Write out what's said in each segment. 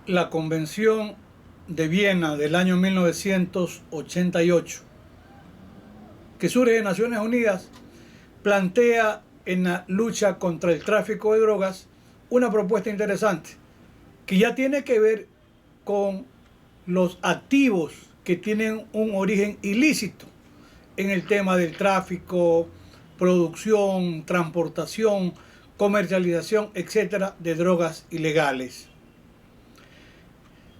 La Convención de Viena del año 1988, que surge de Naciones Unidas, plantea en la lucha contra el tráfico de drogas una propuesta interesante que ya tiene que ver con los activos que tienen un origen ilícito en el tema del tráfico, producción, transportación, comercialización, etcétera, de drogas ilegales.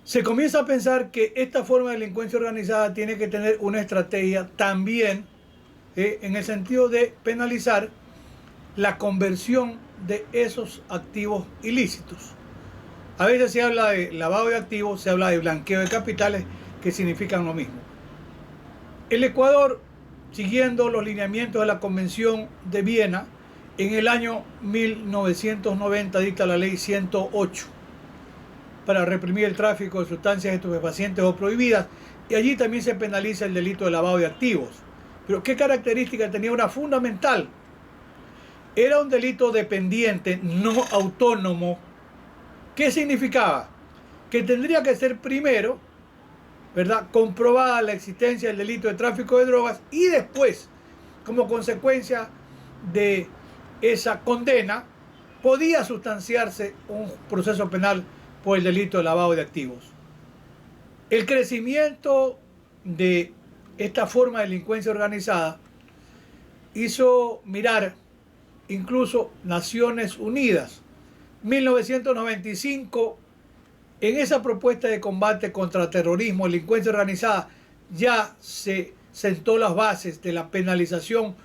Se comienza a pensar que esta forma de delincuencia organizada tiene que tener una estrategia también en el sentido de penalizar la conversión de esos activos ilícitos. A veces se habla de lavado de activos, se habla de blanqueo de capitales, que significan lo mismo. El Ecuador, siguiendo los lineamientos de la Convención de Viena, en el año 1990 dicta la Ley 108 para reprimir el tráfico de sustancias estupefacientes o prohibidas, y allí también se penaliza el delito de lavado de activos. Pero ¿qué característica tenía? Una fundamental. Era un delito dependiente, no autónomo. ¿Qué significaba? Que tendría que ser primero, ¿verdad?, comprobada la existencia del delito de tráfico de drogas, y después, como consecuencia de esa condena, podía sustanciarse un proceso penal por el delito de lavado de activos. El crecimiento de esta forma de delincuencia organizada hizo mirar incluso Naciones Unidas. 1995, en esa propuesta de combate contra terrorismo, delincuencia organizada, ya se sentó las bases de la penalización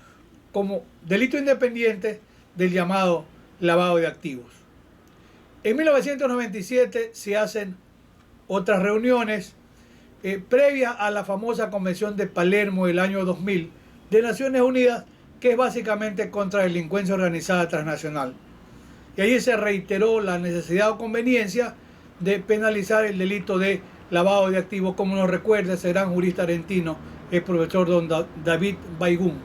como delito independiente del llamado lavado de activos. En 1997 se hacen otras reuniones previas a la famosa Convención de Palermo del año 2000 de Naciones Unidas, que es básicamente contra la delincuencia organizada transnacional. Y allí se reiteró la necesidad o conveniencia de penalizar el delito de lavado de activos, como nos recuerda ese gran jurista argentino, el profesor don David Baigún.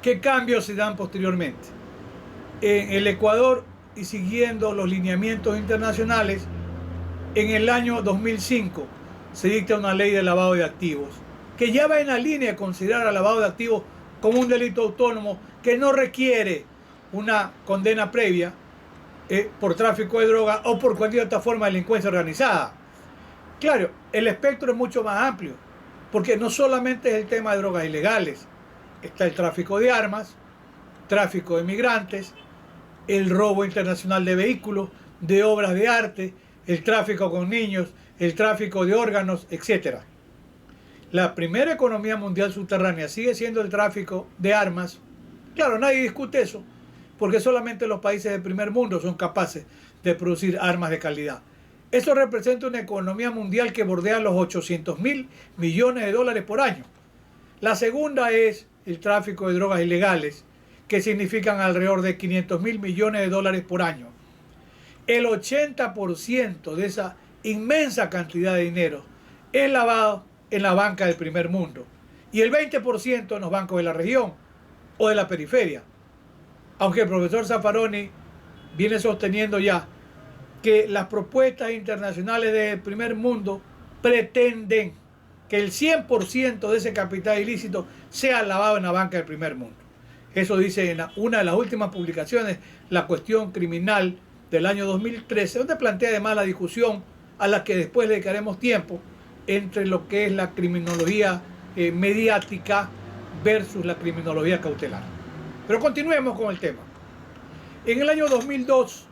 ¿Qué cambios se dan posteriormente? En el Ecuador, y siguiendo los lineamientos internacionales, en el año 2005 se dicta una ley de lavado de activos, que ya va en la línea de considerar al lavado de activos como un delito autónomo que no requiere una condena previa por tráfico de droga o por cualquier otra forma de delincuencia organizada. Claro, el espectro es mucho más amplio, porque no solamente es el tema de drogas ilegales, está el tráfico de armas, tráfico de migrantes, el robo internacional de vehículos, de obras de arte, el tráfico con niños, el tráfico de órganos, etc. La primera economía mundial subterránea sigue siendo el tráfico de armas. Claro, nadie discute eso, porque solamente los países del primer mundo son capaces de producir armas de calidad. Eso representa una economía mundial que bordea los 800.000 millones de dólares por año. La segunda es el tráfico de drogas ilegales, que significan alrededor de 500.000 millones de dólares por año. El 80% de esa inmensa cantidad de dinero es lavado en la banca del primer mundo, y el 20% en los bancos de la región o de la periferia. Aunque el profesor Zaffaroni viene sosteniendo ya que las propuestas internacionales del primer mundo pretenden que el 100% de ese capital ilícito sea lavado en la banca del primer mundo. Eso dice en una de las últimas publicaciones, La Cuestión Criminal del año 2013, donde plantea además la discusión a la que después le dedicaremos tiempo entre lo que es la criminología mediática versus la criminología cautelar. Pero continuemos con el tema. En el año 2002,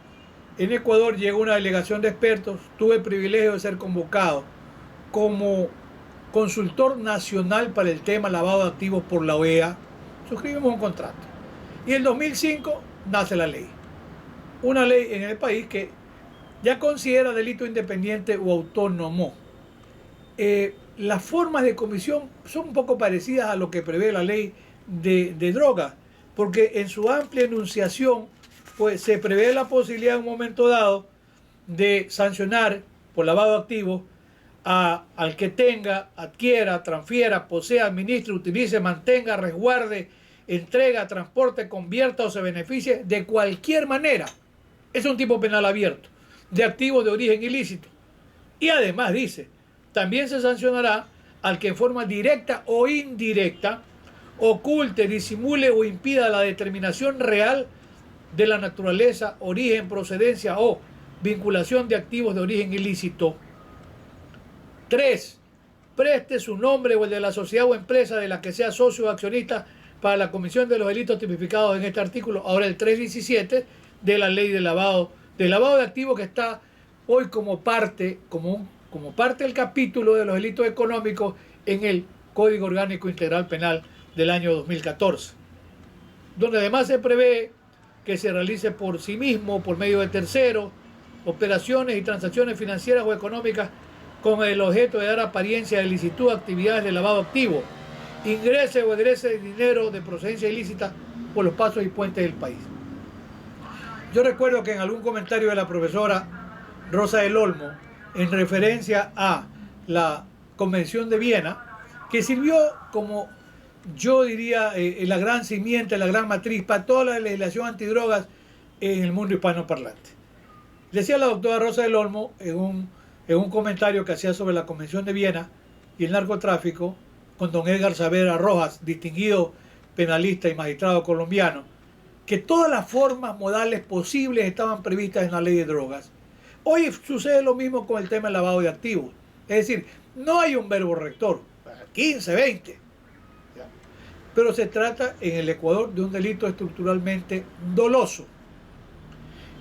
en Ecuador llegó una delegación de expertos. Tuve el privilegio de ser convocado como consultor nacional para el tema lavado de activos por la OEA. Suscribimos un contrato. Y en el 2005 nace la ley. Una ley en el país que ya considera delito independiente o autónomo. Las formas de comisión son un poco parecidas a lo que prevé la ley de drogas, porque en su amplia enunciación pues, se prevé la posibilidad en un momento dado de sancionar por lavado de activos al que tenga, adquiera, transfiera, posea, administre, utilice, mantenga, resguarde, entrega, transporte, convierta o se beneficie de cualquier manera. Es un tipo penal abierto, de activos de origen ilícito. Y además dice, también se sancionará al que en forma directa o indirecta oculte, disimule o impida la determinación real de la naturaleza, origen, procedencia o vinculación de activos de origen ilícito. 3. Preste su nombre o el de la sociedad o empresa de la que sea socio o accionista para la comisión de los delitos tipificados en este artículo, ahora el 317 de la ley de lavado de activos, que está hoy como parte del capítulo de los delitos económicos en el Código Orgánico Integral Penal del año 2014, donde además se prevé que se realice por sí mismo, por medio de terceros, operaciones y transacciones financieras o económicas con el objeto de dar apariencia de ilicitud a actividades de lavado activo, ingrese o egrese dinero de procedencia ilícita por los pasos y puentes del país. Yo recuerdo que en algún comentario de la profesora Rosa del Olmo, en referencia a la Convención de Viena, que sirvió como, yo diría, la gran simiente, la gran matriz para toda la legislación antidrogas en el mundo hispanoparlante. Decía la doctora Rosa del Olmo en un comentario que hacía sobre la Convención de Viena y el narcotráfico, con don Edgar Saavedra Rojas, distinguido penalista y magistrado colombiano, que todas las formas modales posibles estaban previstas en la ley de drogas. Hoy sucede lo mismo con el tema del lavado de activos. Es decir, no hay un verbo rector, 15, 20. Pero se trata en el Ecuador de un delito estructuralmente doloso.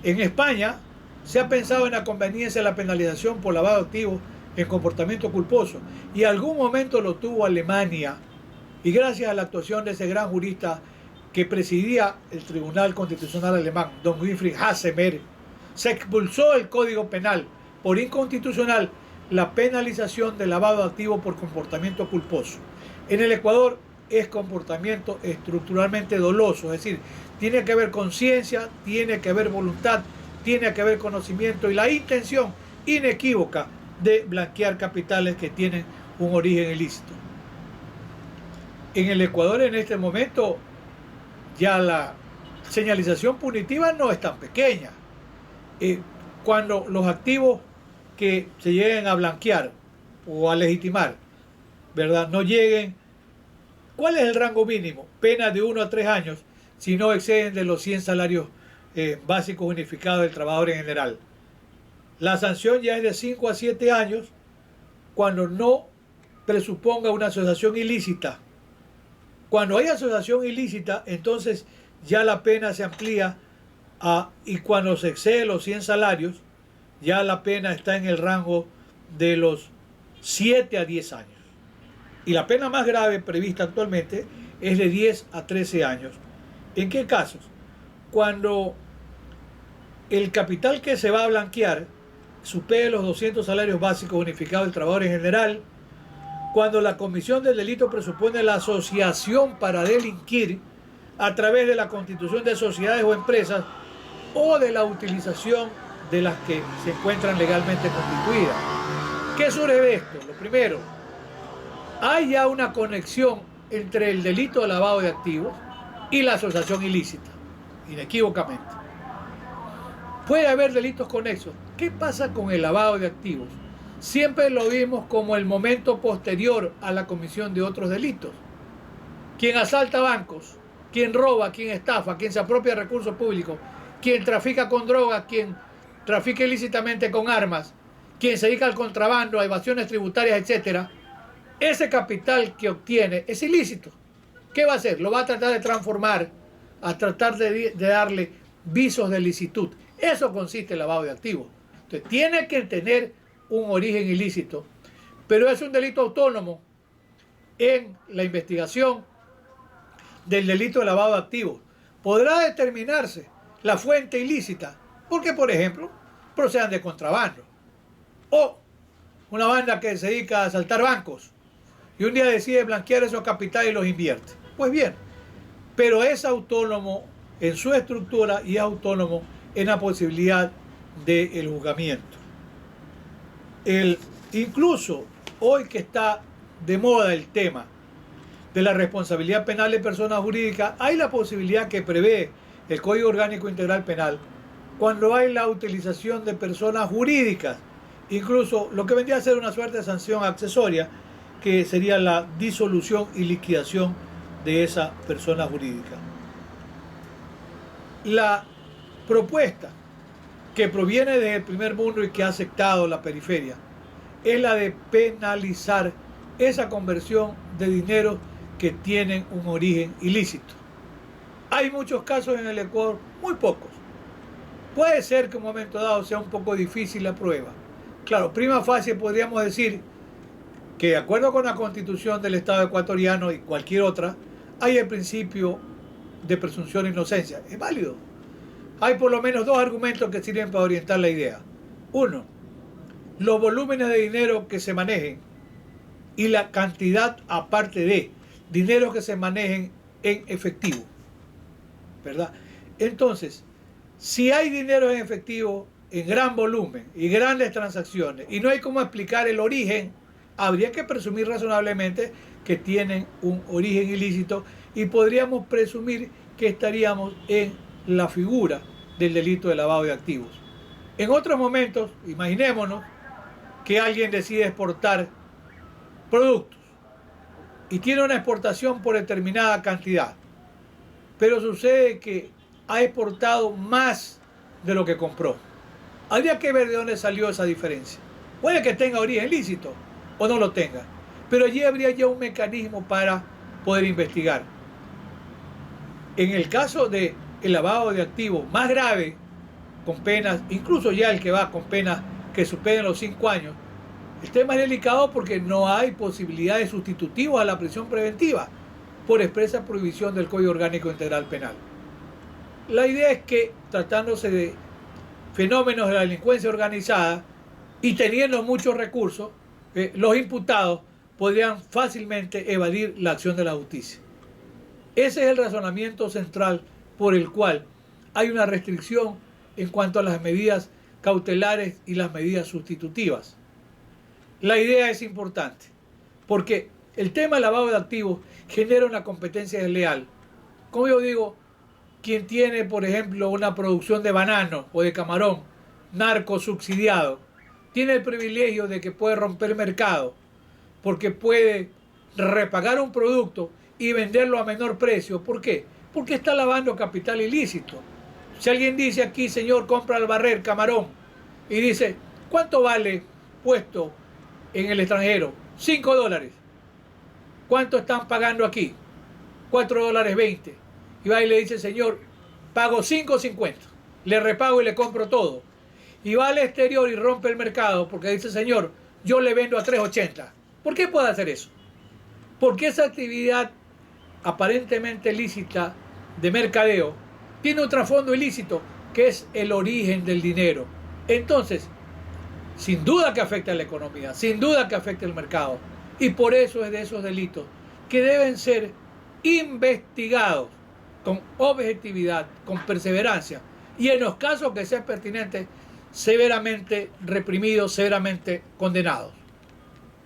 En España se ha pensado en la conveniencia de la penalización por lavado de activos en comportamiento culposo, y en algún momento lo tuvo Alemania, y gracias a la actuación de ese gran jurista que presidía el Tribunal Constitucional alemán, don Winfried Hassemer, se expulsó del Código Penal por inconstitucional la penalización del lavado de activos por comportamiento culposo. En el Ecuador es comportamiento estructuralmente doloso, es decir, tiene que haber conciencia, tiene que haber voluntad, tiene que haber conocimiento y la intención inequívoca de blanquear capitales que tienen un origen ilícito. En el Ecuador en este momento ya la señalización punitiva no es tan pequeña. Cuando los activos que se lleguen a blanquear o a legitimar, ¿verdad?, no lleguen, ¿cuál es el rango mínimo? Pena de 1 a 3 años si no exceden de los 100 salarios básicos unificados del trabajador en general. La sanción ya es de 5 a 7 años cuando no presuponga una asociación ilícita. Cuando hay asociación ilícita, entonces ya la pena se amplía y cuando se excede los 100 salarios, ya la pena está en el rango de los 7 a 10 años. Y la pena más grave prevista actualmente es de 10 a 13 años. ¿En qué casos? Cuando el capital que se va a blanquear supere los 200 salarios básicos unificados del trabajador en general, cuando la comisión del delito presupone la asociación para delinquir a través de la constitución de sociedades o empresas o de la utilización de las que se encuentran legalmente constituidas. ¿Qué surge de esto? Lo primero, hay ya una conexión entre el delito de lavado de activos y la asociación ilícita, inequívocamente. Puede haber delitos conexos. ¿Qué pasa con el lavado de activos? Siempre lo vimos como el momento posterior a la comisión de otros delitos. Quien asalta bancos, quien roba, quien estafa, quien se apropia de recursos públicos, quien trafica con drogas, quien trafica ilícitamente con armas, quien se dedica al contrabando, a evasiones tributarias, etc. Ese capital que obtiene es ilícito. ¿Qué va a hacer? Lo va a tratar de transformar, a tratar de darle visos de licitud. Eso consiste en lavado de activos. Entonces, tiene que tener un origen ilícito, pero es un delito autónomo en la investigación del delito de lavado de activos. Podrá determinarse la fuente ilícita, porque, por ejemplo, procedan de contrabando, o una banda que se dedica a asaltar bancos y un día decide blanquear esos capitales y los invierte. Pues bien, pero es autónomo en su estructura y es autónomo en la posibilidad del juzgamiento. Incluso hoy que está de moda el tema de la responsabilidad penal de personas jurídicas, hay la posibilidad que prevé el Código Orgánico Integral Penal cuando hay la utilización de personas jurídicas, incluso lo que vendría a ser una suerte de sanción accesoria, que sería la disolución y liquidación de esa persona jurídica. La propuesta que proviene del primer mundo y que ha aceptado la periferia es la de penalizar esa conversión de dinero que tienen un origen ilícito. Hay muchos casos en el Ecuador, muy pocos. Puede ser que en un momento dado sea un poco difícil la prueba. Claro, prima facie podríamos decir que de acuerdo con la Constitución del Estado ecuatoriano y cualquier otra, hay el principio de presunción de inocencia. Es válido. Hay por lo menos dos argumentos que sirven para orientar la idea. Uno, los volúmenes de dinero que se manejen y la cantidad aparte de dinero que se manejen en efectivo, ¿verdad? Entonces, si hay dinero en efectivo en gran volumen y grandes transacciones y no hay cómo explicar el origen, habría que presumir razonablemente que tienen un origen ilícito y podríamos presumir que estaríamos en la figura del delito de lavado de activos. En otros momentos, imaginémonos que alguien decide exportar productos y tiene una exportación por determinada cantidad, pero sucede que ha exportado más de lo que compró. Habría que ver de dónde salió esa diferencia. Puede que tenga origen lícito o no lo tenga, pero allí habría ya un mecanismo para poder investigar. En el caso del lavado de activos más grave, con penas, incluso ya el que va con penas que superen los 5 años, el tema es delicado porque no hay posibilidades sustitutivas a la prisión preventiva por expresa prohibición del Código Orgánico Integral Penal. La idea es que, tratándose de fenómenos de la delincuencia organizada y teniendo muchos recursos, los imputados podrían fácilmente evadir la acción de la justicia. Ese es el razonamiento central por el cual hay una restricción en cuanto a las medidas cautelares y las medidas sustitutivas. La idea es importante porque el tema del lavado de activos genera una competencia desleal. Como yo digo, quien tiene, por ejemplo, una producción de banano o de camarón narco subsidiado, tiene el privilegio de que puede romper mercado porque puede repagar un producto y venderlo a menor precio. ¿Por qué? Porque está lavando capital ilícito. Si alguien dice aquí, señor, compra al barrer camarón y dice, ¿cuánto vale puesto en el extranjero? $5. ¿Cuánto están pagando aquí? $4.20. Y va y le dice, señor, pago $5.50. Le repago y le compro todo. Y va al exterior y rompe el mercado porque dice, señor, yo le vendo a $3.80. ¿Por qué puede hacer eso? Porque esa actividad aparentemente lícita de mercadeo tiene un trasfondo ilícito que es el origen del dinero. Entonces, sin duda que afecta a la economía, sin duda que afecta al mercado. Y por eso es de esos delitos que deben ser investigados con objetividad, con perseverancia y en los casos que sean pertinentes, severamente reprimidos, severamente condenados.